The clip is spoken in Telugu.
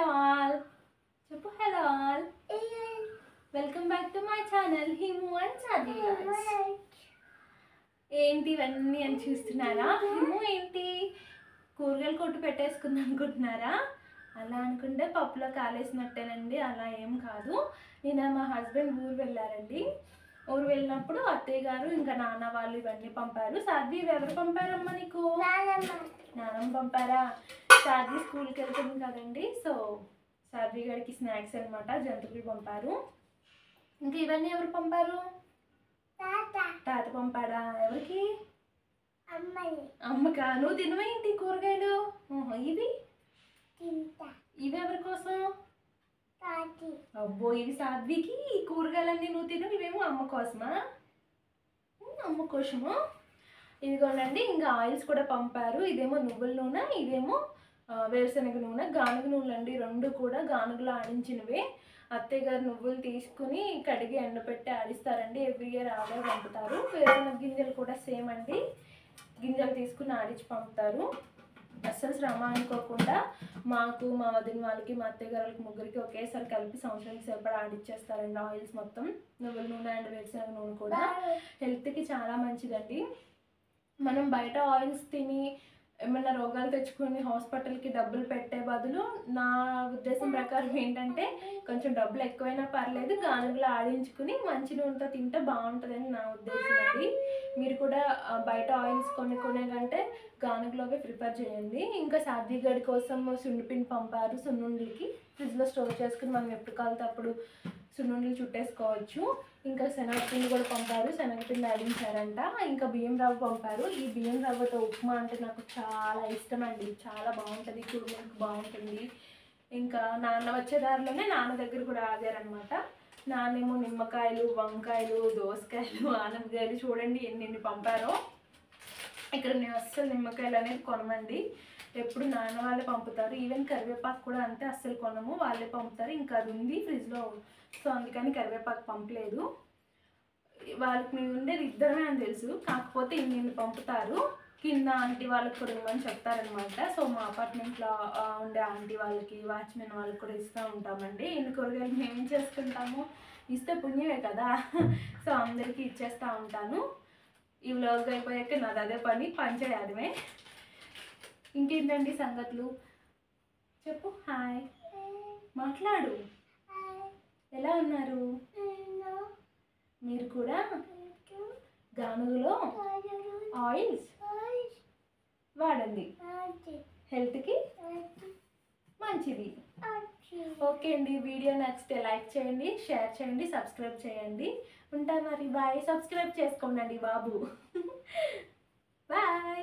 హలో ఆల్ చెప్పు hello all welcome back to my channel Himu and Sadi vlogs. ఏంటి ఇవన్నీ అని చూస్తున్నారా? హిము ఏంటి కూరగాయలు కొట్టు పెట్టేసుకుంది అనుకుంటున్నారా? అలా అనుకుంటే పప్పులో కాలేసినట్టేనండి, అలా ఏం కాదు. నేను మా హస్బెండ్ ఊరు వెళ్ళారండి. ఊరు వెళ్ళినప్పుడు అత్తయ్య గారు ఇంకా నాన్న వాళ్ళు ఇవన్నీ పంపారు. సాధ్వి ఎవరు పంపారమ్మా నీకు? నాన్నమ్మ పంపారా? సాధ్వి స్కూల్కి వెళ్తుంది కదండి, సో సాధ్వి గారికి స్నాక్స్ అనమాట జంతువులు పంపారు. ఇంకా ఇవన్నీ ఎవరు పంపారు? తాత పంపాడా? ఎవరికి? అమ్మకా? నువ్వు తినవేంటి కూరగాయలు? ఇవి ఇవి ఎవరి కోసం? అబ్బో, ఇవి సాధ్వికి. ఈ కూరగాయలన్నీ నువ్వు తినవు, ఇవేమో అమ్మ కోసమా? అమ్మ కోసము. ఇదిగోనండి, ఇంకా ఆయిల్స్ కూడా పంపారు. ఇదేమో నువ్వుల నూనె, ఇదేమో వేరుశనగ నూనె. గానుగ నూనెలు అండి రెండు కూడా, గానుగలో ఆడించినవే. అత్తయ్య గారు నువ్వులు తీసుకుని కడిగి ఎండపెట్టి ఆడిస్తారండి. ఎవ్రీ ఇయర్ ఆడే పంపుతారు. వేరుశనగ గింజలు కూడా సేమ్ అండి, గింజలు తీసుకుని ఆడించి పంపుతారు. అస్సలు శ్రమ అనుకోకుండా మాకు, మా వదిన వాళ్ళకి, మా అత్తయ్య గారికి ముగ్గురికి ఒకేసారి కలిపి సంవత్సరానికి సరిపడా ఆడిచ్చేస్తారండి ఆయిల్స్ మొత్తం. నువ్వుల నూనె అండ్ వేరుశనగ నూనె కూడా హెల్త్కి చాలా మంచిదండి. మనం బయట ఆయిల్స్ తిని ఏమైనా రోగాలు తెచ్చుకొని హాస్పిటల్కి డబ్బులు పెట్టే బదులు నా ఉద్దేశం ప్రకారం ఏంటంటే కొంచెం డబ్బులు ఎక్కువైనా పర్లేదు, గానుగలో ఆడించుకుని మంచి నూనెతో తింటే బాగుంటుందని నా ఉద్దేశం అండి. మీరు కూడా బయట ఆయిల్స్ కొనే కంటే గానుగలోవే ప్రిపేర్ చేయండి. ఇంకా సాధ్వి గడి కోసం సున్నిపిండి పంపారు. సున్నుండలకి ఫ్రిడ్జ్లో స్టోర్ చేసుకుని మనం ఎప్పుడు కాలితే అప్పుడు సున్నుండలు చుట్టేసుకోవచ్చు. ఇంకా శనగపిండి కూడా పంపారు, శనగపిండి ఆడించారంట. ఇంకా బియ్యం రవ్వ పంపారు. ఈ బియ్యం రవ్వతో ఉప్మా అంటే నాకు చాలా ఇష్టం అండి, చాలా బాగుంటుంది, కుడుములకు బాగుంటుంది. ఇంకా నాన్న వచ్చే దారిలోనే నాన్న దగ్గర కూడా ఆగారనమాట. నాన్నేమో నిమ్మకాయలు, వంకాయలు, దోసకాయలు, ఆనపకాయలు చూడండి ఎన్ని పంపారో. ఇక్కడ నేను అస్సలు నిమ్మకాయలు అనేది కొనమండి, ఎప్పుడు నాన్న వాళ్ళే పంపుతారు. ఈవెన్ కరివేపాకు కూడా అంతే, అస్సలు కొనము, వాళ్ళే పంపుతారు. ఇంకా అది ఉంది ఫ్రిడ్జ్లో, సో అందుకని కరివేపాకు పంపలేదు. వాళ్ళకి మేము ఉండేది ఇద్దరమే అని తెలుసు, కాకపోతే ఇన్ని పంపుతారు. కింద ఆంటీ వాళ్ళకి కూడా ఇవ్వమని చెప్తారనమాట. సో మా అపార్ట్మెంట్లో ఉండే ఆంటీ వాళ్ళకి, వాచ్మెన్ వాళ్ళకి కూడా ఇస్తూ ఉంటామండి. ఇన్ని కూరగాయలు మేమేం చేసుకుంటాము, ఇస్తే పుణ్యమే కదా, సో అందరికీ ఇచ్చేస్తూ ఉంటాను. ఈ వ్లాగ్ అయిపోయాక నాది అదే పని చేయడమే. ఇంకేంటండి సంగతులు చెప్పు. హాయ్ మాట్లాడు. ఎలా ఉన్నారు? మీరు కూడా గానుగలో ఆయిల్స్ వాడండి, హెల్త్కి మంచిది. ఓకే అండి, వీడియో నచ్చితే లైక్ చేయండి, షేర్ చేయండి, సబ్స్క్రైబ్ చేయండి. ఉంటాను మరి, బాయ్. సబ్స్క్రైబ్ చేసుకోండి బాబు. బాయ్.